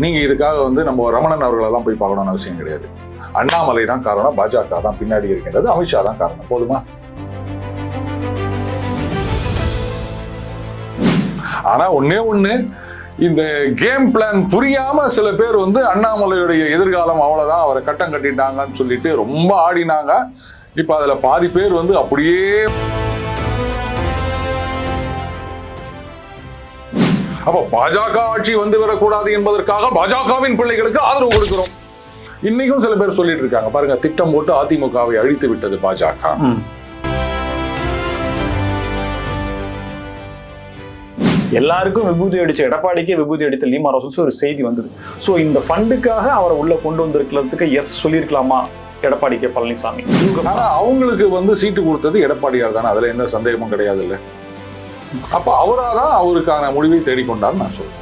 நீங்க இதுக்காக நம்ம ரமணன் அவர்களெல்லாம் போய் பார்க்கணும்னு அவசியம் கிடையாது. அண்ணாமலை தான் காரணம், பாஜக தான் பின்னாடி இருக்கின்றது, அமித்ஷா தான் காரணம். போதுமா? ஆனா ஒண்ணு இந்த கேம் பிளான் புரியாம சில பேர் அண்ணாமலையுடைய எதிர்காலம் அவ்வளவுதான், அவரை கட்டம் கட்டிட்டாங்கன்னு சொல்லிட்டு ரொம்ப ஆடினாங்க. இப்ப அதுல பாதி பேர் அப்படியே அப்ப பாஜக ஆட்சி வரக்கூடாது என்பதற்காக பாஜகவின் பிள்ளைகளுக்கு ஆதரவு கொடுக்கிறோம். இன்னைக்கும் சில பேர் சொல்லிட்டு இருக்காங்க பாருங்க, திட்டம் போட்டு அதிமுகவை அழித்து விட்டது பாஜக. எல்லாருக்கும் விபூதி அடிச்ச எடப்பாடிக்கே விபூதி அடித்த லீமா ரோசன்ஸ் ஒரு செய்தி வந்தது. சோ இந்த ஃபண்டுக்காக அவரை உள்ள கொண்டு வந்திருக்கிறதுக்கு எஸ் சொல்லியிருக்கலாமா எடப்பாடி கே பழனிசாமி? ஆனா அவங்களுக்கு சீட்டு கொடுத்தது எடப்பாடியார் தானே, அதுல எந்த சந்தேகமும் கிடையாது இல்ல. அப்ப அவராதான் அவருக்கான முடிவை தேடிக்கொண்டார் நான் சொல்றேன்.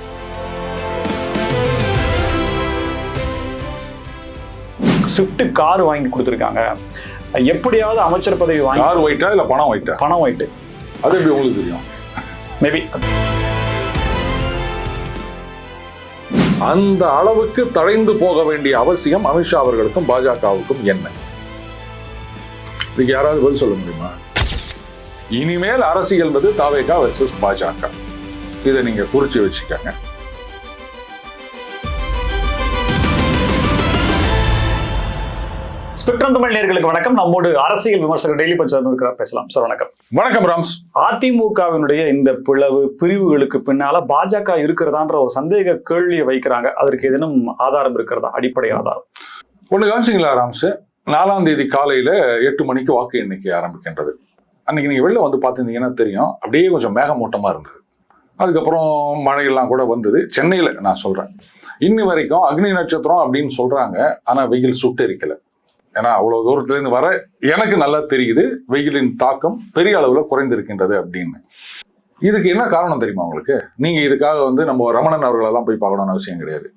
ஸ்விஃப்ட் கார் வாங்கி கொடுத்துருக்காங்க, எப்படியாவது அமைச்சர் பதவி வாங்கி. கார் ஒயிட்டா இல்ல பணம் ஒயிட்டா? பணம் ஒயிட்டு. அது எப்படி உங்களுக்கு தெரியும்? மேபி அந்த அளவுக்கு தடைந்து போக வேண்டிய அவசியம் அமித்ஷா அவர்களுக்கும் பாஜகவுக்கும் என்ன? இதுக்கு யாராவது பதில் சொல்ல முடியுமா? இனிமேல் அரசியல் என்பது தாவேகா வெர்சஸ் பாஜக. இதை நீங்க குறிச்சு வச்சுக்கங்க. ஸ்பெக்ட்ரம் தமிழ் நேயர்களுக்கு வணக்கம். நம்மோடு அரசியல் விமர்சகர் டெய்லி பஞ்சாப் இருக்கிறார், பேசலாம் சார். வணக்கம். வணக்கம் ராம்ஸ். அதிமுகவினுடைய இந்த பிரிவுகளுக்கு பின்னால பாஜக இருக்கிறதான்ற ஒரு சந்தேக கேள்வியை வைக்கிறாங்க. அதற்கு ஏதேனும் ஆதாரம் இருக்கிறதா? அடிப்படை ஆதாரம் ஒண்ணு கவனிச்சிங்களா ராம்ஸ்? 4ஆம் தேதி காலையில 8 மணிக்கு வாக்கு எண்ணிக்கை ஆரம்பிக்கின்றது. அன்னைக்கு நீங்க வெளில பார்த்துருந்தீங்கன்னா தெரியும், அப்படியே கொஞ்சம் மேகமூட்டமா இருந்தது. அதுக்கப்புறம் மழையெல்லாம் கூட வந்தது. சென்னையில நான் சொல்றேன், இன்னி வரைக்கும் அக்னி நட்சத்திரம் அப்படின்னு சொல்றாங்க, ஆனா வெயில் சுட்டெரிக்கல. ஏன்னா அவ்வளவு தூரத்துல இருந்து வர எனக்கு நல்லா தெரியுது வெயிலின் தாக்கம் பெரிய அளவுல குறைந்திருக்கின்றது அப்படின்னு. இதுக்கு என்ன காரணம் தெரியுமா உங்களுக்கு? நீங்க இதுக்காக நம்ம ரமணன் அவர்களெல்லாம் போய் பார்க்கணும்னு அவசியம் கிடையாது.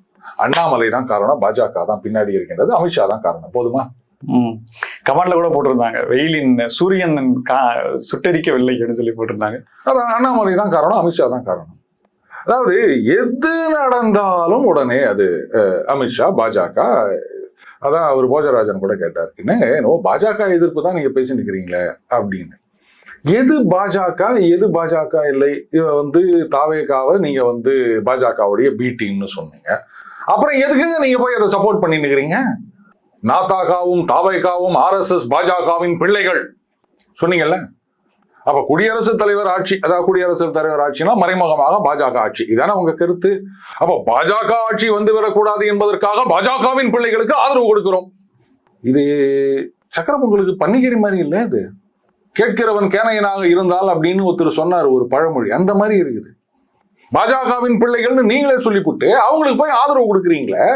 அண்ணாமலை தான் காரணம், பாஜக தான் பின்னாடி இருக்கின்றது, அமித்ஷா தான் காரணம். போதுமா? கமெண்ட்ல கூட போட்டிருந்தாங்க, வெயிலின் சூரியன் சுட்டரிக்கவில்லை அப்படின்னு சொல்லி போட்டிருந்தாங்க. அதான் அண்ணாமலை தான் காரணம், அமித்ஷா தான் காரணம். அதாவது எது நடந்தாலும் உடனே அது அமித்ஷா பாஜக. அதான் அவர் போஜராஜன் கூட கேட்டார், என்னங்க பாஜக எதிர்ப்பு தான் நீங்க பேசி நிக்கிறீங்களே அப்படின்னு. எது பாஜக எது பாஜக இல்லை? தாவேகாவை நீங்க பாஜகவுடைய பி டீம்னு சொன்னீங்க. அப்புறம் எதுக்குங்க நீங்க போய் அதை சப்போர்ட் பண்ணி நிக்கிறீங்க? நாதாகாவும் தாவேகாவும் ஆர்எஸ்எஸ் பாஜகவின் பிள்ளைகள் சொன்னீங்கல்ல. அப்ப குடியரசுத் தலைவர் ஆட்சி, அதாவது குடியரசுத் தலைவர் ஆட்சினா மறைமுகமாக பாஜக ஆட்சி, இதானே உங்க கருத்து? அப்ப பாஜக ஆட்சி வரக்கூடாது என்பதற்காக பாஜகவின் பிள்ளைகளுக்கு ஆதரவு கொடுக்கிறோம். இது சக்கர பொங்கலுக்கு பன்னிக்கறி மாதிரி இல்லை, இது கேட்கிறவன் கேனையனாக இருந்தால் அப்படின்னு ஒருத்தர் சொன்னார், ஒரு பழமொழி, அந்த மாதிரி இருக்குது. பாஜகவின் பிள்ளைகள்னு நீங்களே சொல்லிவிட்டு அவங்களுக்கு போய் ஆதரவு கொடுக்குறீங்களே.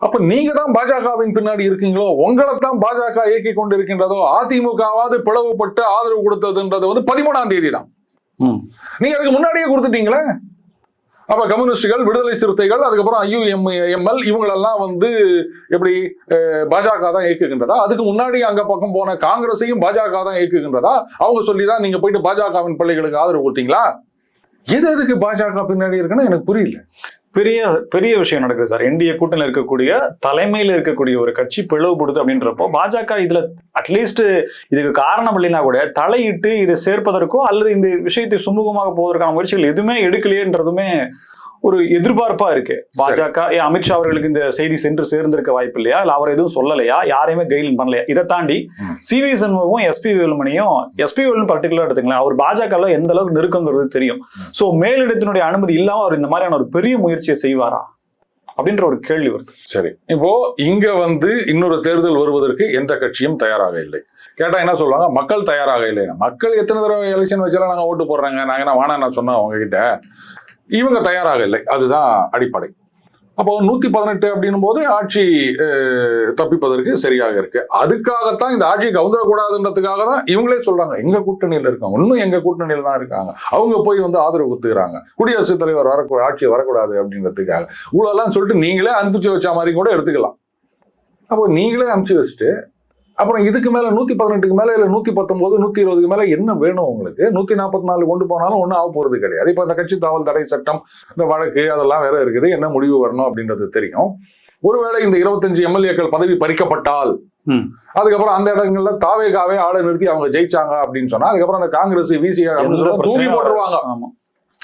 அப்ப நீங்க தான் பாஜகவின் பின்னாடி இருக்கீங்களோ? உங்களைத்தான் பாஜக இயக்கி கொண்டு இருக்கின்றதோ? அதிமுகவாவது பிளவுபட்டு ஆதரவு கொடுத்ததுன்றது 13ஆம் தேதி தான். நீங்க அதுக்கு முன்னாடியே கொடுத்துட்டீங்களே. அப்ப கம்யூனிஸ்டுகள், விடுதலை சிறுத்தைகள், அதுக்கப்புறம் IUML இவங்களெல்லாம் எப்படி பாஜக தான் இயக்குகின்றதா? அதுக்கு முன்னாடி அங்க பக்கம் போன காங்கிரஸையும் பாஜக தான் இயக்குகின்றதா? அவங்க சொல்லிதான் நீங்க போயிட்டு பாஜகவின் பிள்ளைகளுக்கு ஆதரவு கொடுத்தீங்களா? எதுக்கு பாஜக பின்னாடி இருக்குன்னு எனக்கு புரியல. பெரிய விஷயம் நடக்குது சார். NDA கூட்டணியில் இருக்கக்கூடிய தலைமையில் இருக்கக்கூடிய ஒரு கட்சி பிளவுபடுது அப்படின்றப்போ பாஜக இதுல அட்லீஸ்ட் இதுக்கு காரணம் இல்லைன்னா கூட தலையிட்டு இதை சேர்ப்பதற்கோ அல்லது இந்த விஷயத்தை சுமூகமாக போவதற்கான முயற்சிகள் எதுவுமே எடுக்கலையேன்றதுமே ஒரு எதிர்பார்ப்பா இருக்கு. பாஜக அமித்ஷா அவர்களுக்கு இந்த செய்தி சென்று சேர்ந்திருக்க வாய்ப்பு இல்லையா? இல்ல அவர் எதுவும் சொல்லலையா? யாரையுமே கைட்லைன் பண்ணலையா? இதை தாண்டி CV Shanmugam SP வேலுமணியும், SP Velumani பர்டிகுலரா எடுத்துக்கலாம், அவர் பாஜக எந்த அளவுக்கு நெருக்கங்கிறது தெரியும். சோ மேலிடத்தினுடைய அனுமதி இல்லாம அவர் இந்த மாதிரியான ஒரு பெரிய முயற்சியை செய்வாரா அப்படின்ற ஒரு கேள்வி வருது. சரி, இப்போ இங்க இன்னொரு தேர்தல் வருவதற்கு எந்த கட்சியும் தயாராக இல்லை. கேட்டா என்ன சொல்லுவாங்க? மக்கள் தயாராக இல்லை. மக்கள் எத்தனை தடவை எலெக்ஷன் வச்சாலும் நாங்க ஓட்டு போடுறாங்க, நாங்க என்ன வேணா நான் சொன்னோம் அவங்க கிட்ட. இவங்க தயாராக இல்லை, அதுதான் அடிப்படை. அப்போ 118 அப்படின்னும் போது ஆட்சி தப்பிப்பதற்கு சரியாக இருக்கு. அதுக்காகத்தான் இந்த ஆட்சி கவுந்துடக்கூடாதுன்றதுக்காக தான் இவங்களே சொல்றாங்க எங்க கூட்டணியில இருக்காங்க, இன்னும் எங்க கூட்டணியில தான் இருக்காங்க. அவங்க போய் ஆதரவு கொடுத்துக்கிறாங்க, குடியரசுத் தலைவர் ஆட்சி வரக்கூடாது அப்படின்றதுக்காக. இவ்வளோலாம் சொல்லிட்டு நீங்களே அனுப்பிச்சு வச்ச மாதிரி கூட எடுத்துக்கலாம். அப்போ நீங்களே அனுப்பிச்சு வச்சுட்டு அப்புறம் இதுக்கு மேல 118க்கு மேல இல்ல 119 120க்கு மேல என்ன வேணும் உங்களுக்கு? 144 கொண்டு போனாலும் ஒன்றும் ஆக போறது கிடையாது. இப்ப இந்த கட்சி தாவல் தடை சட்டம், இந்த வழக்கு அதெல்லாம் வேற இருக்குது. என்ன முடிவு வரணும் அப்படின்றது தெரியும். ஒருவேளை இந்த 25 எம்எல்ஏக்கள் பதவி பறிக்கப்பட்டால் அதுக்கப்புறம் அந்த இடங்கள்ல தாவேகாவே ஆளை நிறுத்தி அவங்க ஜெயிச்சாங்க அப்படின்னு சொன்னா அதுக்கப்புறம் அந்த காங்கிரஸ் விசி தூக்கி போட்டுருவாங்க.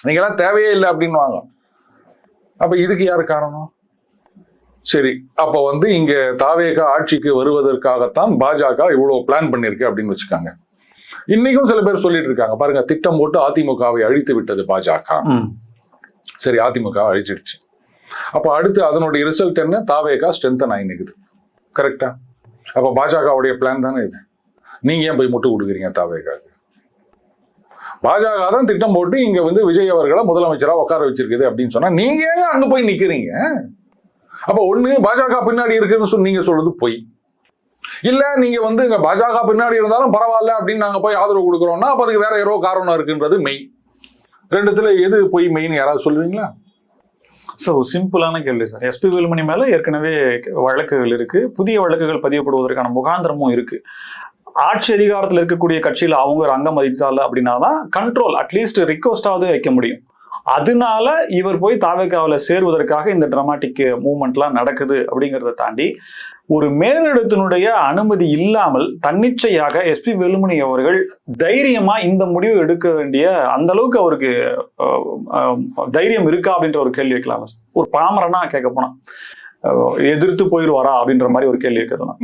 நீங்க எல்லாம் தேவையே இல்லை அப்படின்னுவாங்க. அப்ப இதுக்கு யாரு காரணம்? சரி, அப்ப வந்து இங்க தாவேகா ஆட்சிக்கு வருவதற்காகத்தான் பாஜக இவ்வளவு பிளான் பண்ணிருக்கு அப்படின்னு வச்சுக்காங்க. இன்னைக்கும் சில பேர் சொல்லிட்டு இருக்காங்க பாருங்க, திட்டம் போட்டு அதிமுகவை அழித்து விட்டது பாஜக. சரி, அதிமுக அழிச்சிடுச்சு. அப்ப அடுத்து அதனுடைய ரிசல்ட் என்ன? தாவேகா ஸ்ட்ரென்தன் ஆகி நிக்குது. கரெக்டா? அப்ப பாஜகவுடைய பிளான் தானே இது. நீங்க ஏன் போய் முட்டு கொடுக்குறீங்க தாவேகாக்கு? பாஜக தான் திட்டம் போட்டு இங்க வந்து விஜய் அவர்களை முதலமைச்சரா உட்கார வச்சிருக்குது அப்படின்னு சொன்னா நீங்க ஏங்க அங்க போய் நிக்கிறீங்க? அப்ப ஒண்ணு பாஜக பின்னாடி இருக்குன்னு நீங்க சொல்றது பொய். இல்ல நீங்க வந்து இங்க பாஜக பின்னாடி இருந்தாலும் பரவாயில்ல அப்படின்னு நாங்க போய் ஆதரவு கொடுக்குறோம்னா அப்ப அதுக்கு வேற ஏதோ காரணம் இருக்குன்றது மெய். ரெண்டுத்துல எது பொய் மெய்ன்னு யாராவது சொல்லுவீங்களா? ஸோ சிம்பிளான கேள்வி சார். எஸ்பி வேலுமணி மேல ஏற்கனவே வழக்குகள் இருக்கு, புதிய வழக்குகள் பதியப்படுவதற்கான முகாந்திரமும் இருக்கு. ஆட்சி அதிகாரத்தில் இருக்கக்கூடிய கட்சியில அவங்க ஒரு அங்கம் வகிச்சால அப்படின்னா தான் கண்ட்ரோல் அட்லீஸ்ட் ரிக்வஸ்டாவது வைக்க முடியும். அதனால இவர் போய் தாவேகாவில் சேருவதற்காக இந்த டிராமாட்டிக் மூவ்மெண்ட்லாம் நடக்குது அப்படிங்கிறத தாண்டி ஒரு மேலிடத்தினுடைய அனுமதி இல்லாமல் தன்னிச்சையாக எஸ்பி வேலுமணி அவர்கள் தைரியமா இந்த முடிவு எடுக்க வேண்டிய அந்த அளவுக்கு அவருக்கு தைரியம் இருக்கா அப்படின்ற ஒரு கேள்வி வைக்கலாம். ஒரு பாமரனா கேட்க போனா எதிர்த்து போயிடுவாரா அப்படின்ற மாதிரி ஒரு கேள்வி கேட்கலாம்.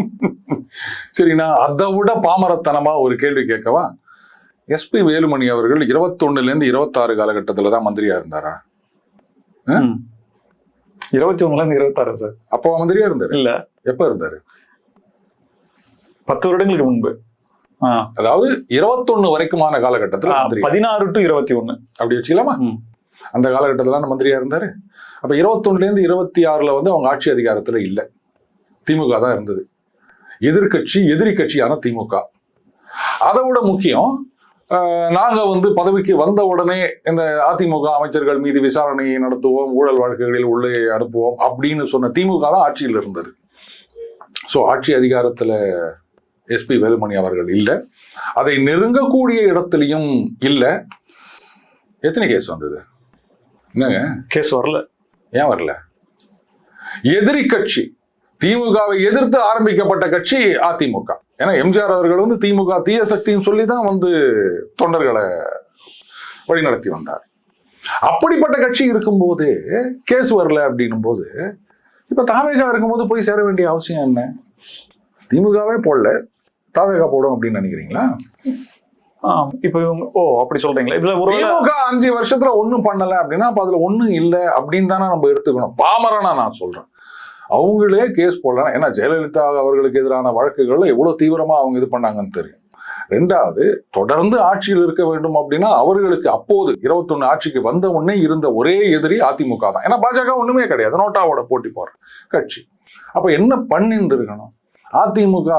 சரி, நான் அதை விட பாமரத்தனமா ஒரு கேள்வி கேட்கவா? எஸ்பி வேலுமணி அவர்கள் 21 26 காலகட்டத்துல தான் மந்திரியா இருந்தாரா? 21 26 சார். அப்போ மந்திரியா இருந்தாரு இல்ல? எப்ப இருந்தாரு? 10 வருடங்களுக்கு முன்பு. அதாவது 21 வரைக்குமான காலகட்டத்துல 16 to 21 அப்படி வச்சுக்கலாமா? அந்த காலகட்டத்துல மந்திரியா இருந்தாரு. அப்ப 21 26 வந்து அவங்க ஆட்சி அதிகாரத்துல இல்ல, திமுக தான் இருந்தது. எதிரி கட்சியான திமுக. அதை விட முக்கியம், நாங்க வந்து பதவிக்கு வந்த உடனே இந்த அதிமுக அமைச்சர்கள் மீது விசாரணையை நடத்துவோம், ஊழல் வழக்குகளில் உள்ளே அனுப்புவோம் அப்படின்னு சொன்ன திமுக தான் ஆட்சியில் இருந்தது. ஸோ ஆட்சி அதிகாரத்துல எஸ்பி வேலுமணி அவர்கள் இல்லை, அதை நெருங்கக்கூடிய இடத்துலையும் இல்லை. எத்தனை கேஸ் வந்தது? என்னங்க கேஸ் வரல? ஏன் வரல? எதிரி கட்சி திமுகவை எதிர்த்து ஆரம்பிக்கப்பட்ட கட்சி அதிமுக. ஏன்னா எம்ஜிஆர் அவர்கள் வந்து திமுக தீய சக்தின்னு சொல்லி தான் வந்து தொண்டர்களை வழிநடத்தி வந்தார். அப்படிப்பட்ட கட்சி இருக்கும்போது கேஸ் வரல அப்படின்னும் போது இப்ப தாவேகா இருக்கும்போது போய் சேர வேண்டிய அவசியம் என்ன? திமுகவே போடல, தாவேகா போடும் அப்படின்னு நினைக்கிறீங்களா? இப்ப இவங்க அப்படி சொல்றீங்களா? இதுல ஒரு திமுக 5 வருஷத்துல ஒண்ணும் பண்ணல அப்படின்னா அப்ப அதுல ஒண்ணும் இல்லை அப்படின்னு தானே நம்ம எடுத்துக்கணும். பாமரனா நான் சொல்றேன், அவங்களே கேஸ் போடலாம். ஏன்னா ஜெயலலிதா அவர்களுக்கு எதிரான வழக்குகள்ல எவ்வளவு தீவிரமா அவங்க இது பண்ணாங்கன்னு தெரியும். ரெண்டாவது, தொடர்ந்து ஆட்சியில் இருக்க வேண்டும் அப்படின்னா அவர்களுக்கு அப்போது 21 ஆட்சிக்கு வந்த உடனே இருந்த ஒரே எதிரி அதிமுக தான். ஏன்னா பாஜக ஒண்ணுமே கிடையாது, நோட்டாவோட போட்டி போடுற கட்சி. அப்ப என்ன பண்ணியிருந்திருக்கணும்? அதிமுக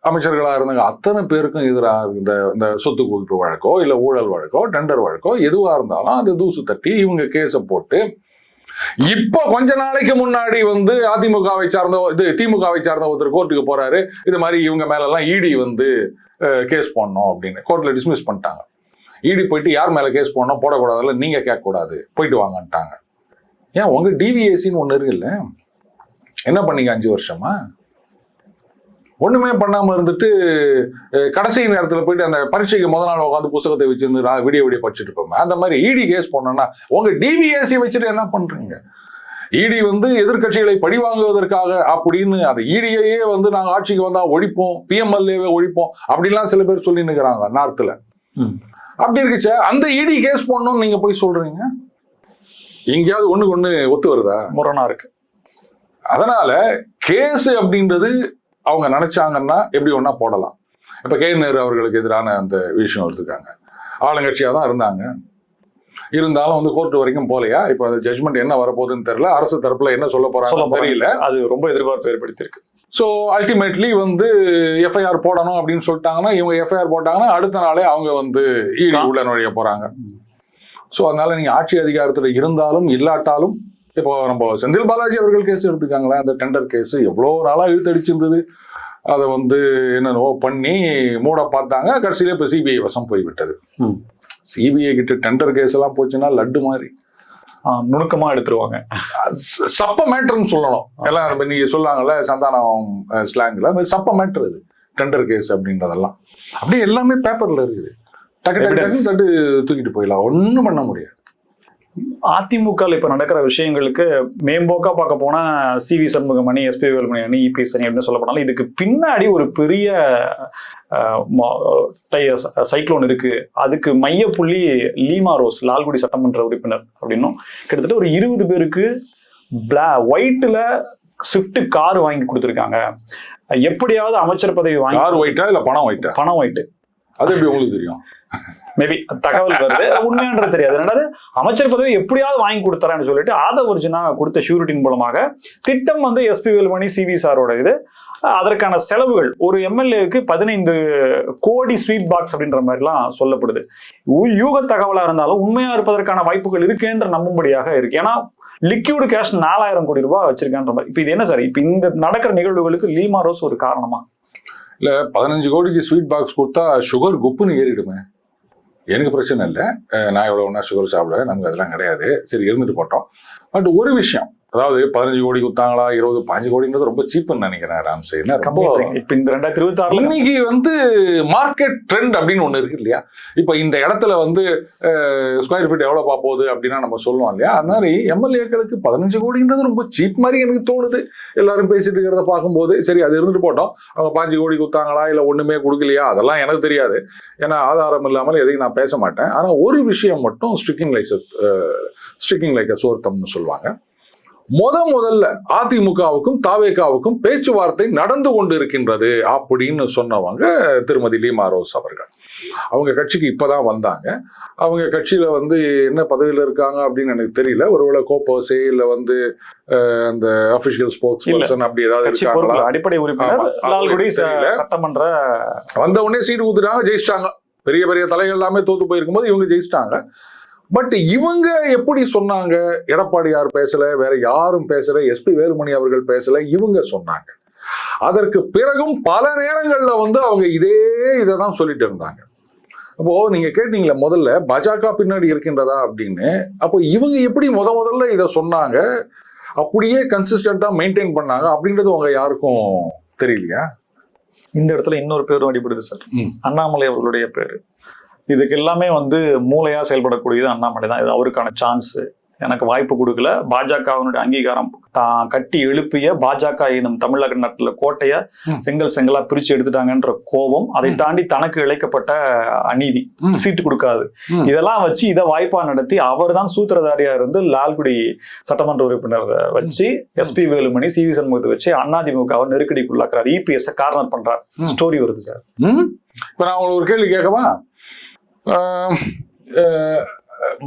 அமைச்சர்களா இருந்தாங்க அத்தனை பேருக்கும் எதிராக இந்த சொத்து குவிப்பு வழக்கோ இல்ல ஊழல் வழக்கோ டெண்டர் வழக்கோ எதுவா இருந்தாலும் அது தூசு தட்டி இவங்க கேஸை போட்டு, இப்ப கொஞ்ச நாளைக்கு முன்னாடி வந்து அதிமுகவை சார்ந்த திமுகவை சார்ந்த ஒருத்தர் கோர்ட்டுக்கு போறாரு, இது மாதிரி இவங்க மேல எல்லாம் இடி வந்து கேஸ் போடணும் அப்படின்னு கோர்ட்ல டிஸ்மிஸ் பண்ணிட்டாங்க. இடி போயிட்டு யார் மேல கேஸ் போடணும் போடக்கூடாதுல, நீங்க கேட்கக்கூடாது, போயிட்டு வாங்கன்ட்டாங்க. ஏன் உங்க டிவிஏசின்னு ஒண்ணு இருக்குல்ல, என்ன பண்ணீங்க 5 வருஷமா? ஒண்ணுமே பண்ணாம இருந்துட்டு கடைசி நேரத்துல போயிட்டு அந்த பரீட்சைக்கு முதல் நாள் உட்காந்து புத்தகத்தை வச்சிருந்து விடிய படிச்சுட்டு இருப்போம். அந்த மாதிரி இடி கேஸ் போனோம்னா உங்க டிவிஏசி வச்சுட்டு என்ன பண்றீங்க? இடி வந்து எதிர்கட்சிகளை பழி வாங்குவதற்காக அப்படின்னு அந்த இடியையே வந்து நாங்க ஆட்சிக்கு வந்தா ஒழிப்போம், பிஎம்எல்ஏவை ஒழிப்போம் அப்படின்லாம் சில பேர் சொல்லி நிற்கிறாங்க நார்த்ல. அப்படி இருக்குச்ச அந்த இடி கேஸ் போடணும்னு நீங்க போய் சொல்றீங்க. எங்கேயாவது ஒண்ணுக்கு ஒண்ணு ஒத்து வருதா? முரணா இருக்கு. அதனால கேஸ் அப்படின்றது அவங்க நினைச்சாங்கன்னா எப்படி ஒன்னா போடலாம். இப்ப கே நேரு அவர்களுக்கு எதிரான அந்த விஷயம் எடுத்துக்காங்க, ஆளுங்கட்சியா தான் இருந்தாங்க, இருந்தாலும் வந்து கோர்ட் வரைக்கும் போலையா? இப்ப அந்த ஜட்மெண்ட் என்ன வரப்போகுதுன்னு தெரியல, அரசு தரப்புல என்ன சொல்ல போறாங்க தெரியல. அது ரொம்ப எதிர்பார்ப்பு ஏற்படுத்தியிருக்கு. ஸோ அல்டிமேட்லி வந்து எஃப்ஐஆர் போடணும் அப்படின்னு சொல்லிட்டாங்கன்னா இவங்க எஃப்ஐஆர் போட்டாங்கன்னா அடுத்த நாளே அவங்க வந்து இடி உள்ள நுழைய போறாங்க. ஸோ அதனால நீங்க ஆட்சி அதிகாரத்துல இருந்தாலும் இல்லாட்டாலும், இப்போ நம்ம செந்தில் பாலாஜி அவர்கள் கேஸ் எடுத்துக்காங்களேன், அந்த டெண்டர் கேஸ் எவ்வளோ நாளா இழுத்தடிச்சிருந்தது. அதை வந்து என்னென்னவோ பண்ணி மூட பார்த்தாங்க. கடைசியில இப்போ சிபிஐ வசம் போய்விட்டது. சிபிஐ கிட்ட டெண்டர் கேஸ் எல்லாம் போச்சுன்னா லட்டு மாதிரி நுணுக்கமா எடுத்துருவாங்க. சப்ப மேட்டர்ன்னு சொல்லணும். எல்லாம் நீங்க சொல்லாங்கல்ல சந்தானம் ஸ்லாங்ல, சப்ப மேட்டர் இது டெண்டர் கேஸ் அப்படின்றதெல்லாம். அப்படியே எல்லாமே பேப்பர்ல இருக்குது. டக்கு டக்கு தட்டு தூக்கிட்டு போயிடலாம், ஒன்றும் பண்ண முடியாது. அதிமுக இப்ப நடக்கிற விஷயங்களுக்கு மேம்போக்கா பார்க்க போனா சிவி சண்முகமணி, எஸ்பி வேலுமணி அணி, இபிஎஸ் அணி அப்படின்னு சொல்லப்படாலும் இதுக்கு பின்னாடி ஒரு பெரிய சைக்ளோன் இருக்கு. அதுக்கு மையப்புள்ளி லீமா ரோஸ், லால்குடி சட்டமன்ற உறுப்பினர் அப்படின்னும் கிட்டத்தட்ட ஒரு 20 பேருக்கு ஒயிட்ல ஸ்விஃப்ட் கார் வாங்கி கொடுத்துருக்காங்க. எப்படியாவது அமைச்சர் பதவி வாங்கி. கார் ஒயிட்டா இல்ல பணம் ஒயிட்டா? பணம் ஒயிட். அது எப்படி உங்களுக்கு தெரியும்? மேபி தகவல் வருது, உண்மையானது தெரியாது. ரெண்டாவது அமைச்சர் பதவி எப்படியாவது வாங்கி கொடுத்தாரான்னு சொல்லிட்டு ஆதவ அர்ஜுனா கொடுத்த ஷூரிட்டின் மூலமாக திட்டம் வந்து எஸ்பி வேலுமணி சிவி சாரோட இது. அதற்கான செலவுகள் ஒரு எம்எல்ஏக்கு 15 கோடி ஸ்வீட் பாக்ஸ் அப்படின்ற மாதிரிலாம் சொல்லப்படுது. யூக தகவலா இருந்தாலும் உண்மையா இருப்பதற்கான வாய்ப்புகள் இருக்குன்ற நம்பும்படியாக இருக்கு. ஏன்னா லிக்யூடு கேஷ் 4000 கோடி ரூபாய் வச்சிருக்கான்ற மாதிரி. இப்ப இது என்ன சார், இப்ப இந்த நடக்கிற நிகழ்வுகளுக்கு லீமா ரோஸ் ஒரு காரணமா? இல்ல 15 கோடிக்கு ஸ்வீட் பாக்ஸ் கொடுத்தா சுகர் குப்புன்னு ஏறிடுமே. எனக்கு பிரச்சனை இல்லை, நான் எவ்வளோ ஒன்றா சுகர் சாப்பிடுவேன், நமக்கு அதெல்லாம் கிடையாது. சரி இருந்துட்டு போட்டோம். பட் ஒரு விஷயம், அதாவது 15 கோடி கொடுத்தாங்களா 20 15 கோடின்றது ரொம்ப சீப்புன்னு நினைக்கிறேன் ராம்சே. இப்ப இந்த 2026 இன்னைக்கு வந்து மார்க்கெட் ட்ரெண்ட் அப்படின்னு ஒண்ணு இருக்கு இல்லையா? இப்ப இந்த இடத்துல வந்து ஸ்கொயர் ஃபீட் எவ்வளவு போகுது அப்படின்னா நம்ம சொல்லுவோம் இல்லையா? அது மாதிரி எம்எல்ஏக்களுக்கு 15 கோடின்றது ரொம்ப சீப் மாதிரி எனக்கு தோணுது. எல்லாரும் பேசிட்டு இருக்கிறத பார்க்கும்போது. சரி அது இருந்துட்டு போட்டோம். அவங்க 15 கோடி கொடுத்தாங்களா இல்ல ஒண்ணுமே கொடுக்கலையா அதெல்லாம் எனக்கு தெரியாது. ஏன்னா ஆதாரம் இல்லாமல் எதையும் நான் பேச மாட்டேன். ஆனா ஒரு விஷயம் மட்டும் ஸ்ட்ரிக்கிங் லைக் சோர்த்தம்னு சொல்லுவாங்க. முதல்ல அதிமுகவுக்கும் தாவேகாவுக்கும் பேச்சுவார்த்தை நடந்து கொண்டு இருக்கின்றது அப்படின்னு சொன்னவங்க திருமதி லீமா ரோஸ் அவர்கள். அவங்க கட்சிக்கு இப்பதான் வந்தாங்க. அவங்க கட்சியில வந்து என்ன பதவியில இருக்காங்க அப்படின்னு எனக்கு தெரியல. ஒருவேளை கோப்போசே இல்ல வந்து அந்த அபிஷியல் ஸ்போக்ஸ் பர்சன் அப்படி ஏதாவது இருக்காங்களா? அடிப்படை உறுப்பினர் லால்குடி சட்டமன்ற வந்த உடனே சீட்டு ஊத்துட்டாங்க, ஜெயிச்சிட்டாங்க. பெரிய பெரிய தலைகள் எல்லாமே தோத்து போயிருக்கும் போது இவங்க ஜெயிச்சிட்டாங்க. பட் இவங்க எப்படி சொன்னாங்க? எடப்பாடியார் பேசல, வேற யாரும் பேசல, எஸ்பி வேலுமணி அவர்கள் பேசல, இவங்க சொன்னாங்க. அதற்கு பிறகும் பல நேரங்கள்ல வந்து அவங்க இதைதான் சொல்லிட்டு இருந்தாங்க. அப்போ நீங்க கேட்டீங்களா முதல்ல பாஜக பின்னாடி இருக்கின்றதா அப்படின்னு. அப்போ இவங்க எப்படி முதல்ல இதை சொன்னாங்க, அப்படியே கன்சிஸ்டன்டா மெயின்டைன் பண்ணாங்க அப்படின்றது அவங்க யாருக்கும் தெரியலையா? இந்த இடத்துல இன்னொரு பேரும் அடிபடுது சார், அண்ணாமலை அவர்களுடைய பேரு. இதுக்கு எல்லாமே வந்து மூளையா செயல்படக்கூடியது அண்ணாமலை தான். இது அவருக்கான சான்ஸ். எனக்கு வாய்ப்பு கொடுக்கல, பாஜகவினுடைய அங்கீகாரம் தான் கட்டி எழுப்பிய பாஜக எனும் தமிழக நாட்டுல கோட்டைய செங்கலா பிரிச்சு எடுத்துட்டாங்கன்ற கோபம், அதை தாண்டி தனக்கு இழைக்கப்பட்ட அநீதி, சீட்டு கொடுக்காது, இதெல்லாம் வச்சு இதை வாய்ப்பா நடத்தி அவர் தான் சூத்திரதாரியா இருந்து லால்குடி சட்டமன்ற உறுப்பினர் வச்சு எஸ்பி வேலுமணி சிவி சண்முகத்தை வச்சு அதிமுகவை நெருக்கடிக்குள்ளாக்குறாரு. இபிஎஸ் கார்னர் பண்றார். ஸ்டோரி வருது சார். இப்ப நான் உங்களுக்கு ஒரு கேள்வி கேட்கவா?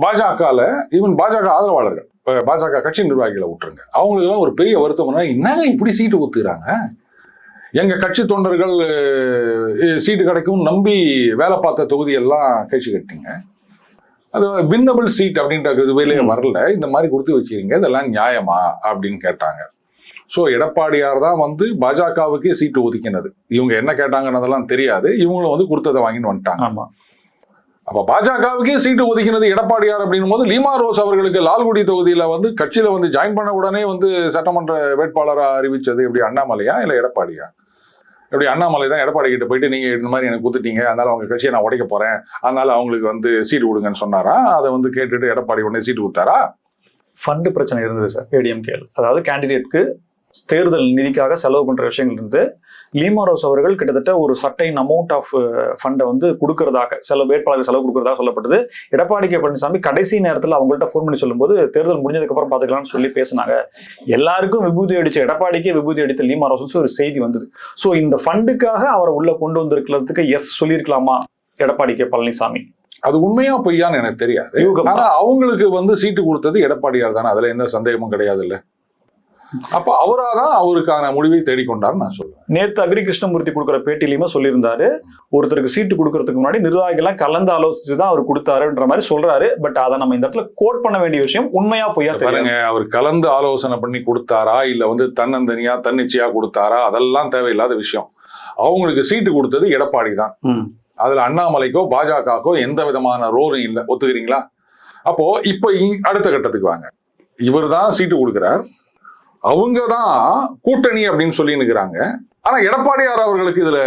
பாஜகல ஈவன் பாஜக ஆதரவாளர்கள், பாஜக கட்சி நிர்வாகிகளை விட்டுருங்க, அவங்களுக்கு எல்லாம் ஒரு பெரிய வருத்தம்னா என்னங்க இப்படி சீட்டு கொடுத்துறாங்க? எங்க கட்சி தொண்டர்கள் சீட்டு கிடைக்கும் நம்பி வேலை பார்த்த தொகுதியெல்லாம் கட்சி கட்டிங்க, அது வின்னபிள் சீட் அப்படின்ற வேலையே வரல, இந்த மாதிரி கொடுத்து வச்சுக்கிறீங்க, இதெல்லாம் நியாயமா அப்படின்னு கேட்டாங்க. ஸோ எடப்பாடியார் தான் வந்து பாஜகவுக்கே சீட்டு ஒதுக்கினது. இவங்க என்ன கேட்டாங்கன்னதெல்லாம் தெரியாது, இவங்களும் வந்து கொடுத்ததை வாங்கின்னு வந்துட்டாங்க. ஆமா. அப்ப பாஜகவுக்கே சீட்டு ஒதுக்கினது எடப்பாடியார் அப்படின்னும் போது லீமா ரோஸ் அவர்களுக்கு லால்குடி தொகுதியில வந்து கட்சியில வந்து ஜாயின் பண்ண உடனே வந்து சட்டமன்ற வேட்பாளராக அறிவிச்சது எப்படி அண்ணாமலையா இல்ல எடப்பாடியா? எப்படி அண்ணாமலை தான் எடப்பாடி கிட்ட போயிட்டு நீங்க இந்த மாதிரி எனக்கு கொடுத்துட்டீங்க, அதனால அவங்க கட்சியை நான் உடைக்க போறேன், அதனால அவங்களுக்கு வந்து சீட்டு கொடுங்கன்னு சொன்னாரா? அதை வந்து கேட்டுட்டு எடப்பாடி உடனே சீட்டு கொடுத்தாரா? ஃபண்டு பிரச்சனை இருந்தது சார் ஏடிஎம்கேல. அதாவது கேண்டிடேட்க்கு தேர்தல் நிதிக்காக செலவு பண்ற விஷயங்கள் இருந்து லீமா ரோஸ் அவர்கள் கிட்டத்தட்ட ஒரு சர்டைன் அமௌண்ட் ஆஃப் ஃபண்டை வந்து கொடுக்கறதாக, வேட்பாளர்கள் செலவு கொடுக்கறதாக சொல்லப்பட்டது. எடப்பாடி கே பழனிசாமி கடைசி நேரத்தில் அவங்கள்ட்ட ஃபோன் பண்ணி சொல்லும்போது தேர்தல் முடிஞ்சதுக்கு அப்புறம் பாத்துக்கலாம்னு சொல்லி பேசினாங்க. எல்லாருக்கும் விபூதி அடிச்ச எடப்பாடிக்கே விபூதி அடித்த லீமா ரோஸ் ஒரு செய்தி வந்தது. ஸோ இந்த ஃபண்டுக்காக அவரை உள்ள கொண்டு வந்திருக்கிறதுக்கு எஸ் சொல்லியிருக்கலாமா எடப்பாடி கே பழனிசாமி? அது உண்மையா பொய்யான்னு எனக்கு தெரியாது. ஆனா அவங்களுக்கு வந்து சீட்டு கொடுத்தது எடப்பாடியார் தானே, அதுல எந்த சந்தேகமும் கிடையாது இல்ல. அப்ப அவராதான் அவருக்கான முடிவை தேடிக்கொண்டார் நான் சொல்லுவேன். நேத்து அக்ரி கிருஷ்ணமூர்த்தி கொடுக்குற பேட்டியிலுமே சொல்லியிருந்தாரு, ஒருத்தருக்கு சீட்டு கொடுக்கறதுக்கு முன்னாடி நிர்வாகிகள்லாம் கலந்து ஆலோசிச்சு தான் அவர் கொடுத்தாருன்ற மாதிரி சொல்றாரு. பட் அதை நம்ம இந்த இடத்துல கோட் பண்ண வேண்டிய விஷயம் உண்மையா பொய்யா பாருங்க. அவர் கலந்து ஆலோசனை பண்ணி கொடுத்தாரா இல்ல வந்து தன்னந்தனியா தன்னிச்சையா கொடுத்தாரா அதெல்லாம் தேவையில்லாத விஷயம். அவங்களுக்கு சீட்டு கொடுத்தது எடப்பாடி தான். அதுல அண்ணாமலைக்கோ பாஜகக்கோ எந்த விதமான ரோலும் இல்லை. ஒத்துக்கிறீங்களா? அப்போ இப்ப அடுத்த கட்டத்துக்கு வாங்க. இவர் தான் சீட்டு கொடுக்கிறார், அவங்க தான் கூட்டணி அப்படின்னு சொல்லி நிற்கிறாங்க. ஆனா எடப்பாடியார் அவர்களுக்கு இதுல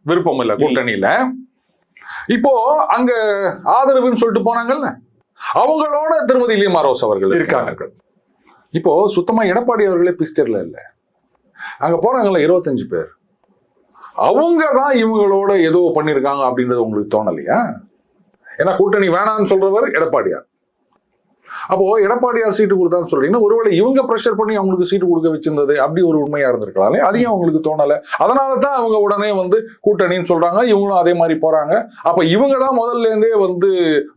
விருப்பம் இல்லை கூட்டணியில. இப்போ அங்க ஆதரவுன்னு சொல்லிட்டு போனாங்கல்ல, அவங்களோட திருமதி லீமா ரோஸ் அவர்கள் இருக்காங்க. இப்போ சுத்தமா எடப்பாடி அவர்களே பிக்சர்ல இல்ல. அங்க போனாங்கல்ல 25 பேர், அவங்க தான் இவங்களோட ஏதோ பண்ணிருக்காங்க அப்படின்றது உங்களுக்கு தோணலையா? ஏன்னா கூட்டணி வேணாம்னு சொல்றவர் எடப்பாடியார். அப்போ எடப்பாடியார் சீட்டு கொடுத்தான்னு சொல்றீங்கன்னா, ஒருவேளை இவங்க பிரஷர் பண்ணி அவங்களுக்கு சீட்டு கொடுக்க வச்சிருந்தது அப்படி ஒரு உண்மையா இருந்திருக்கலாமே, அதையும் அவங்களுக்கு தோணல. அதனால தான் அவங்க உடனே கூட்டணின்னு சொல்றாங்க, இவங்களும் அதே மாதிரி போறாங்க. அப்ப இவங்க தான் முதல்ல இருந்தே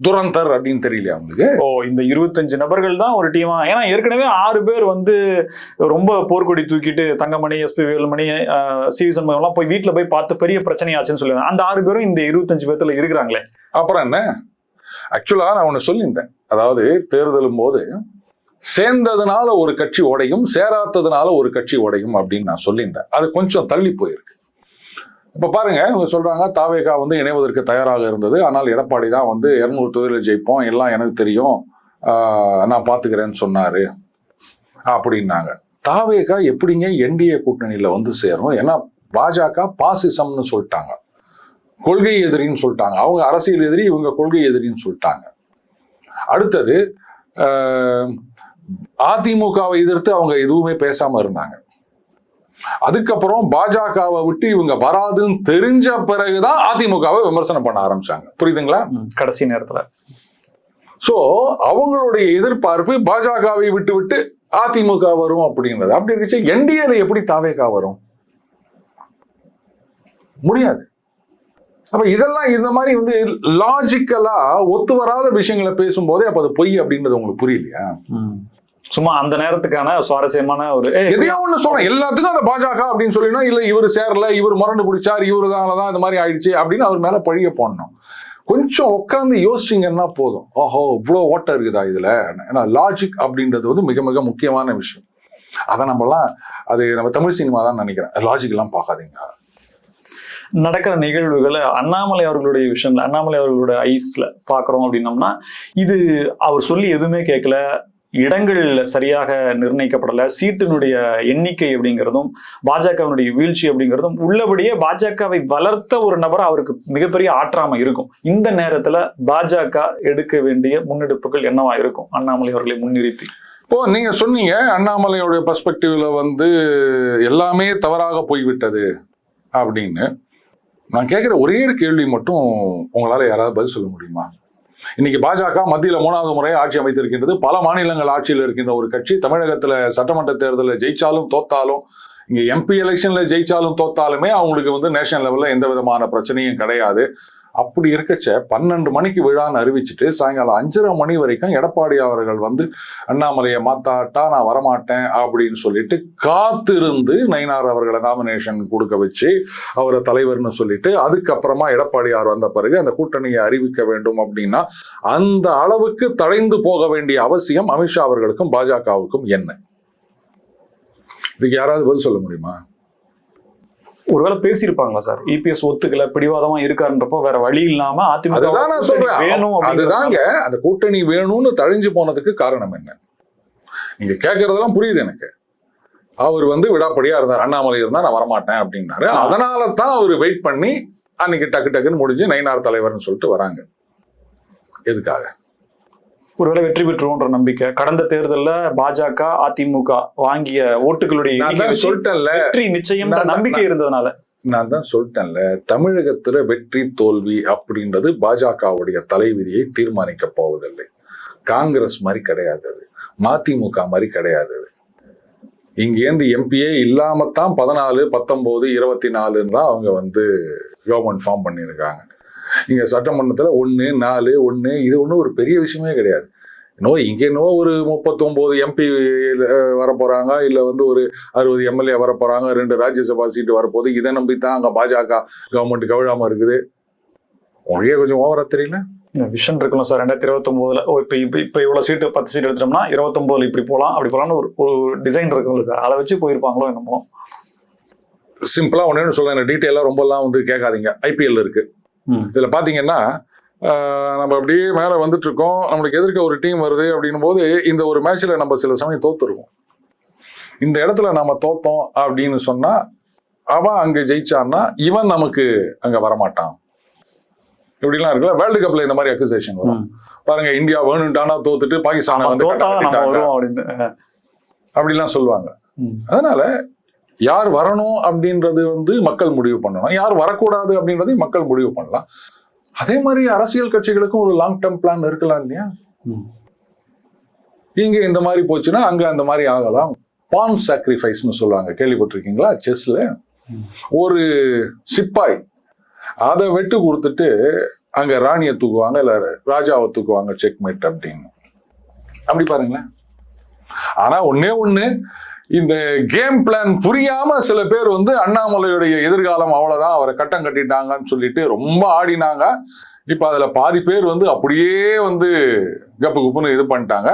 துரந்தர் அப்படின்னு தெரியலையா அவங்களுக்கு? இந்த 25 நபர்கள் தான் ஒரு டீமா? ஏன்னா ஏற்கனவே 6 பேர் ரொம்ப போர்க்கொடி தூக்கிட்டு Thangamani, SP Velumani, C V Shanmugam எல்லாம் போய் வீட்டுல போய் பார்த்து பெரிய பிரச்சனையாச்சுன்னு சொல்லுவாங்க. அந்த 6 பேரும் இந்த 25 பேர்த்துல இருக்கிறாங்களே. அப்புறம் என்ன? ஆக்சுவலா நான் ஒண்ணு சொல்லியிருந்தேன், அதாவது தேர்தலும் போது சேர்ந்ததுனால ஒரு கட்சி உடையும், சேராததுனால ஒரு கட்சி உடையும் அப்படின்னு நான் சொல்லியிருந்தேன். அது கொஞ்சம் தள்ளி போயிருக்கு. இப்ப பாருங்க, இவங்க சொல்றாங்க தாவேகா இணைவதற்கு தயாராக இருந்தது, ஆனால் எடப்பாடி தான் 200 தொகுதியில் ஜெயிப்போம், எல்லாம் எனக்கு தெரியும், நான் பாத்துக்கிறேன்னு சொன்னாரு அப்படின்னாங்க. தாவேகா எப்படிங்க என்டிஏ கூட்டணியில சேரும்? ஏன்னா பாஜக பாசிசம்னு சொல்லிட்டாங்க, கொள்கை எதிரின்னு சொல்லிட்டாங்க. அவங்க அரசியல் எதிரி, இவங்க கொள்கை எதிரின்னு சொல்லிட்டாங்க. அடுத்தது அதிமுகவை எதிர்த்து அவங்க எதுவுமே பேசாம இருந்தாங்க. அதுக்கப்புறம் பாஜகவை விட்டு இவங்க வராதுன்னு தெரிஞ்ச பிறகுதான் அதிமுகவை விமர்சனம் பண்ண ஆரம்பிச்சாங்க. புரியுதுங்களா? கடைசி நேரத்துல. சோ அவங்களுடைய எதிர்பார்ப்பு பாஜகவை விட்டு விட்டு அதிமுக வரும் அப்படிங்கிறது. அப்படி இருந்துச்சு என்டிஏல எப்படி தாவேகா வரும்? முடியாது. அப்ப இதெல்லாம் இந்த மாதிரி லாஜிக்கலா ஒத்து வராத விஷயங்களை பேசும்போதே அப்ப அது பொய் அப்படின்றது உங்களுக்கு புரியலையா? சும்மா அந்த நேரத்துக்கான சுவாரஸ்யமான ஒரு எதையோ ஒண்ணு சொல்றேன், எல்லாத்துக்கும் அந்த பாஜக அப்படின்னு சொல்லினா, இல்ல இவர் சேரல, இவர் முரண்டு பிடிச்சார், இவருதானதான் இந்த மாதிரி ஆயிடுச்சு அப்படின்னு அவர் மேல பழிய போடணும். கொஞ்சம் உட்காந்து யோசிச்சிங்கன்னா போதும். ஓஹோ, இவ்வளவு ஓட்டம் இருக்குதா இதுல? ஏன்னா லாஜிக் அப்படின்றது மிக மிக முக்கியமான விஷயம். அதை நம்ம தமிழ் சினிமா தான் நினைக்கிறேன். லாஜிக் எல்லாம் பார்க்காதீங்க. நடக்கிற நிகழ்வுகளை அண்ணாமலை அவர்களுடைய விஷயம்ல, அண்ணாமலை அவர்களுடைய ஐஸ்ல பாக்குறோம் அப்படின்னம்னா, இது அவர் சொல்லி எதுவுமே கேட்கல, இடங்கள் சரியாக நிர்ணயிக்கப்படல, சீட்டினுடைய எண்ணிக்கை அப்படிங்கிறதும் பாஜகவினுடைய வீழ்ச்சி அப்படிங்கிறதும் உள்ளபடியே பாஜகவை வளர்த்த ஒரு நபர் அவருக்கு மிகப்பெரிய ஆற்றாம இருக்கும். இந்த நேரத்துல பாஜக எடுக்க வேண்டிய முன்னெடுப்புகள் என்னவா இருக்கும் அண்ணாமலை அவர்களை முன்னிறுத்தி? இப்போ நீங்க சொன்னீங்க அண்ணாமலையோட பெர்ஸ்பெக்டிவ்ல எல்லாமே தவறாக போய்விட்டது அப்படின்னு. நான் கேட்கிற ஒரே ஒரு கேள்வி மட்டும் உங்களால யாராவது பதில் சொல்ல முடியுமா? இன்னைக்கு பாஜக மத்தியில 3வது முறை ஆட்சி அமைத்திருக்கின்றது. பல மாநிலங்கள் ஆட்சியில் இருக்கின்ற ஒரு கட்சி. தமிழகத்துல சட்டமன்ற தேர்தலில் ஜெயிச்சாலும் தோத்தாலும், இங்க எம்பி எலெக்ஷன்ல ஜெயிச்சாலும் தோத்தாலுமே அவங்களுக்கு நேஷனல் லெவல்ல எந்த விதமான பிரச்சனையும் கிடையாது. அப்படி இருக்கச்ச 12 மணிக்கு விழான்னு அறிவிச்சுட்டு சாயங்காலம் 5:30 மணி வரைக்கும் எடப்பாடி அவர்கள் அண்ணாமலையை மாத்தாட்டா நான் வரமாட்டேன் அப்படின்னு சொல்லிட்டு காத்திருந்து நயினார் அவர்களை நாமினேஷன் கொடுக்க வச்சு அவரை தலைவர்னு சொல்லிட்டு, அதுக்கப்புறமா எடப்பாடியார் வந்த பிறகு அந்த கூட்டணியை அறிவிக்க வேண்டும் அப்படின்னா அந்த அளவுக்கு தடைந்து போக வேண்டிய அவசியம் அமித்ஷா அவர்களுக்கும் பாஜகவுக்கும் என்ன? இதுக்கு யாராவது பதில் சொல்ல முடியுமா? ஒருவேளை பேசியிருப்பாங்களா சார்? இபிஎஸ் ஒத்துக்கல, பிடிவாதமா இருக்காருன்றப்போ வேற வழி இல்லாம அதிமுக வேணும். அதுதாங்க அந்த கூட்டணி வேணும்னு தழிஞ்சு போனதுக்கு காரணம் என்ன? நீங்க கேட்கறதெல்லாம் புரியுது எனக்கு. அவர் விடாப்படியா இருந்தார், அண்ணாமலை இருந்தா நான் வரமாட்டேன் அப்படின்னாரு. அதனால தான் அவர் வெயிட் பண்ணி அன்னைக்கு டக்கு டக்குன்னு முடிஞ்சு நயினார் தலைவர்னு சொல்லிட்டு வராங்க. எதுக்காக? ஒருவேளை வெற்றி பெற்றுவோன்ற நம்பிக்கை. கடந்த தேர்தலில் பாஜக அதிமுக வாங்கிய ஓட்டுகளுடைய வெற்றி நிச்சயம் நம்பிக்கை இருந்ததுனால. நான் தான் சொல்லிட்டேன்ல, தமிழகத்துல வெற்றி தோல்வி அப்படின்றது பாஜகவுடைய தலைவிதியை தீர்மானிக்க போவதில்லை. காங்கிரஸ் மாதிரி கிடையாது, அது மதிமுக மாதிரி கிடையாது. இங்கேருந்து எம்பியே இல்லாமத்தான் 14, 19, 24 தான் அவங்க கவர்மெண்ட் ஃபார்ம் பண்ணியிருக்காங்க. இங்க சட்டமன்றத்துல 1, 4, 1 இது ஒன்றும் ஒரு பெரிய விஷயமே கிடையாது. இங்க ஒரு 39 எம்பி வரப்போறாங்க, இல்ல ஒரு 60 எம்எல்ஏ வரப்போறாங்க, 2 ராஜ்யசபா சீட்டு வரப்போகுது. இதை நம்பித்தான் அங்க பாஜக கவர்மெண்ட் கவிழாம இருக்குது. உங்களுக்கே கொஞ்சம் ஓவரா தெரியல? விஷன் இருக்கணும் சார். 2029 இப்ப இவ்வளவு சீட்டு 10 சீட் எடுத்துட்டோம்னா 29 இப்படி போலாம் அப்படி போலாம்னு ஒரு டிசைன் இருக்குல்ல சார், அதை வச்சு போயிருப்பாங்களோ என்னமோ. சிம்பிளா ஒண்ணு சொல்றேன், டீட்டெயிலா ரொம்பலாம் வந்து கேட்காதீங்க. IPL இருக்கு, இதுல பாத்தீங்கன்னா நம்ம அப்படியே மேல வந்துட்டு இருக்கோம், நம்மளுக்கு எதிர்க்க ஒரு டீம் வருது அப்படின்னும் போது இந்த ஒரு மேட்ச்ல நம்ம சில சமயம் தோத்துருவோம். இந்த இடத்துல நம்ம தோத்தோம் அப்படின்னு சொன்னா அவன் அங்க ஜெயிச்சான்னா இவன் நமக்கு அங்க வரமாட்டான், இப்படிலாம் இருக்குல்ல. வேர்ல்டு கப்ல இந்த மாதிரி அக்யூசேஷன் வரும் பாருங்க, இந்தியா வேணும்ட்டானா தோத்துட்டு பாகிஸ்தானை வந்து அப்படிலாம் சொல்லுவாங்க. அதனால யார் வரணும் அப்படின்றது வந்து மக்கள் முடிவு பண்ணணும், யார் வரக்கூடாது அப்படின்றதையும் மக்கள் முடிவு பண்ணலாம். அதே மாதிரி அரசியல் கட்சிகளுக்கும் ஒரு லாங் டேர்ம் பிளான் இருக்கலாம் இல்லையா? இங்க இந்த மாதிரி போச்சுன்னா அங்க அந்த மாதிரி ஆகலாம். பான் சாக்ரிஃபைஸ்னு சொல்லுவாங்க, கேள்விப்பட்டிருக்கீங்களா? செஸ்ல ஒரு சிப்பாய் அதை வெட்டு கொடுத்துட்டு அங்க ராணியை தூக்குவாங்க, இல்ல ராஜாவை தூக்குவாங்க, செக்மேட் அப்படின்னு. அப்படி பாருங்களேன். ஆனா ஒண்ணு இந்த கேம் பிளான் புரியாம சில பேர் வந்து அண்ணாமலையுடைய எதிர்காலம் அவ்வளவுதான், அவரை கட்டம் கட்டிட்டாங்கன்னு சொல்லிட்டு ரொம்ப ஆடினாங்க. இப்ப அதுல பாதி பேர் வந்து அப்படியே வந்து கப்பு குப்புன்னு இது பண்ணிட்டாங்க.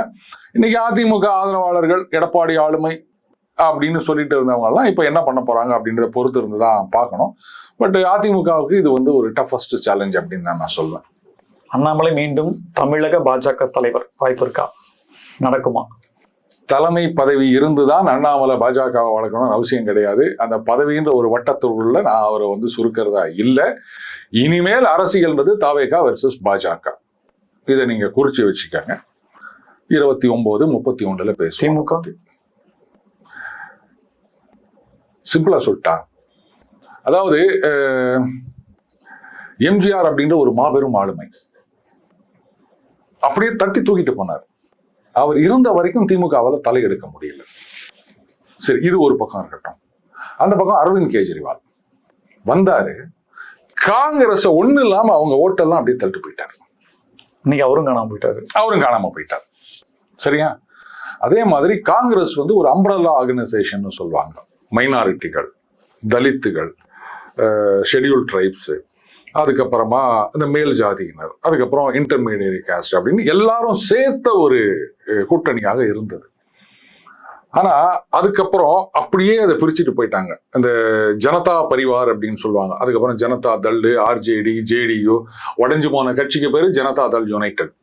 இன்னைக்கு அதிமுக ஆதரவாளர்கள் எடப்பாடி ஆளுமை அப்படின்னு சொல்லிட்டு இருந்தவங்க எல்லாம் இப்ப என்ன பண்ண போறாங்க அப்படின்றத பொறுத்து இருந்துதான் பார்க்கணும். பட் அதிமுகவுக்கு இது வந்து ஒரு டஃபஸ்ட் சேலஞ்ச் அப்படின்னு தான் நான் சொல்வேன். அண்ணாமலை மீண்டும் தமிழக பாஜக தலைவர் வாய்ப்பு இருக்கா? நடக்குமா? தலைமை பதவி இருந்துதான் அண்ணாமலை பாஜகவை வளர்க்கணும்னு அவசியம் கிடையாது. அந்த பதவின்ற ஒரு வட்டத்துக்குள்ள நான் அவரை வந்து சுருக்கிறதா இல்லை. இனிமேல் அரசியல்ன்றது தாவேகா வெர்சஸ் பாஜக, இதை நீங்க குறிச்சு வச்சுக்கோங்க. 29, 31 பேசுவோம். திமுக சிம்பிளா சொல்லிட்டா, அதாவது எம்ஜிஆர் அப்படின்ற ஒரு மாபெரும் ஆளுமை அப்படியே தட்டி தூக்கிட்டு போனார். அவர் இருந்த வரைக்கும் திமுகவால தலையெடுக்க முடியல. சரி, இது ஒரு பக்கம் இருக்கட்டும். அந்த பக்கம் அரவிந்த் கெஜ்ரிவால் வந்தாரு, காங்கிரஸ் ஒண்ணு இல்லாம அவங்க ஓட்டெல்லாம் அப்படியே தள்ளிட்டு போயிட்டாரு. இன்னைக்கு அவரும் காணாம போயிட்டார். சரியா? அதே மாதிரி காங்கிரஸ் வந்து ஒரு அம்ப்ரல்லா ஆர்கனைசேஷன் சொல்லுவாங்க. மைனாரிட்டிகள், தலித்துகள், ஷெட்யூல் ட்ரைப்ஸ், அதுக்கப்புறமா இந்த மேல் ஜாதியினர், அதுக்கப்புறம் இன்டர்மீடியரி காஸ்ட் அப்படின்னு எல்லாரும் சேர்த்த ஒரு கூட்டணியாக இருந்தது. ஆனா அதுக்கப்புறம் அப்படியே அதை பிரிச்சுட்டு போயிட்டாங்க. இந்த ஜனதா பரிவார் அப்படின்னு சொல்லுவாங்க. அதுக்கப்புறம் ஜனதா தள், RJD, JDU, உடைஞ்சு போன கட்சிக்கு பேரு ஜனதா தள் யுனைடெட்.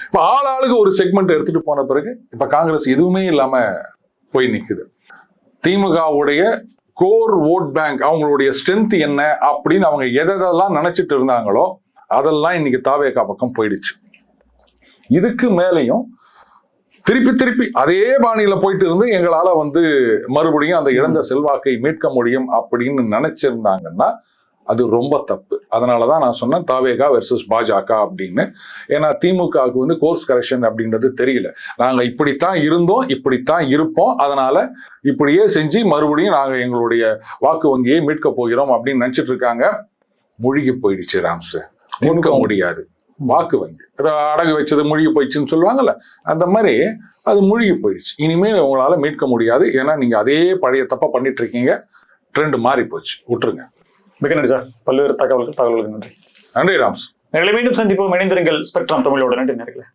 இப்ப ஆளுக்கு ஒரு செக்மெண்ட் எடுத்துட்டு போன பிறகு இப்ப காங்கிரஸ் எதுவுமே இல்லாம போய் நிக்குது. திமுகவுடைய கோர் ஓட் பேங்க், அவங்களுடைய ஸ்ட்ரென்த் என்ன அப்படின்னு அவங்க எதெல்லாம் நினைச்சிட்டு இருந்தாங்களோ அதெல்லாம் இன்னைக்கு தாவேகா பக்கம் போயிடுச்சு. இதுக்கு மேலையும் திருப்பி அதே பாணியில போயிட்டு இருந்து எங்களால வந்து மறுபடியும் அந்த இழந்த செல்வாக்கை மீட்க முடியும் அப்படின்னு நினைச்சிருந்தாங்கன்னா அது ரொம்ப தப்பு. அதனாலதான் நான் சொன்னேன் தாவேகா வெர்சஸ் பாஜக அப்படின்னு. ஏன்னா திமுகவுக்கு வந்து கோர்ஸ் கரெக்ஷன் அப்படின்றது தெரியல. நாங்க இப்படித்தான் இருந்தோம், இப்படித்தான் இருப்போம், அதனால இப்படியே செஞ்சு மறுபடியும் நாங்க எங்களுடைய வாக்கு வங்கியை மீட்க போகிறோம் அப்படின்னு நினைச்சிட்டு இருக்காங்க. மூழ்கி போயிடுச்சு ராம்ஸ், மீட்க முடியாது. வாக்கு வங்கி அதை அடகு வச்சது மூழ்கி போயிடுச்சுன்னு சொல்லுவாங்கல்ல, அந்த மாதிரி அது மூழ்கி போயிடுச்சு. இனிமே உங்களால மீட்க முடியாது. ஏன்னா நீங்க அதே பழைய தப்பா பண்ணிட்டு இருக்கீங்க. ட்ரெண்ட் மாறி போச்சு, விட்டுருங்க. மிக நன்றி சார், பல்வேறு தகவல்களுக்கு நன்றி. நன்றி ராம்ஸ். மீண்டும் சந்திப்போம். இணைந்திருங்கள் ஸ்பெக்ட்ரம் தமிழோட. நன்றி நேயர்களே.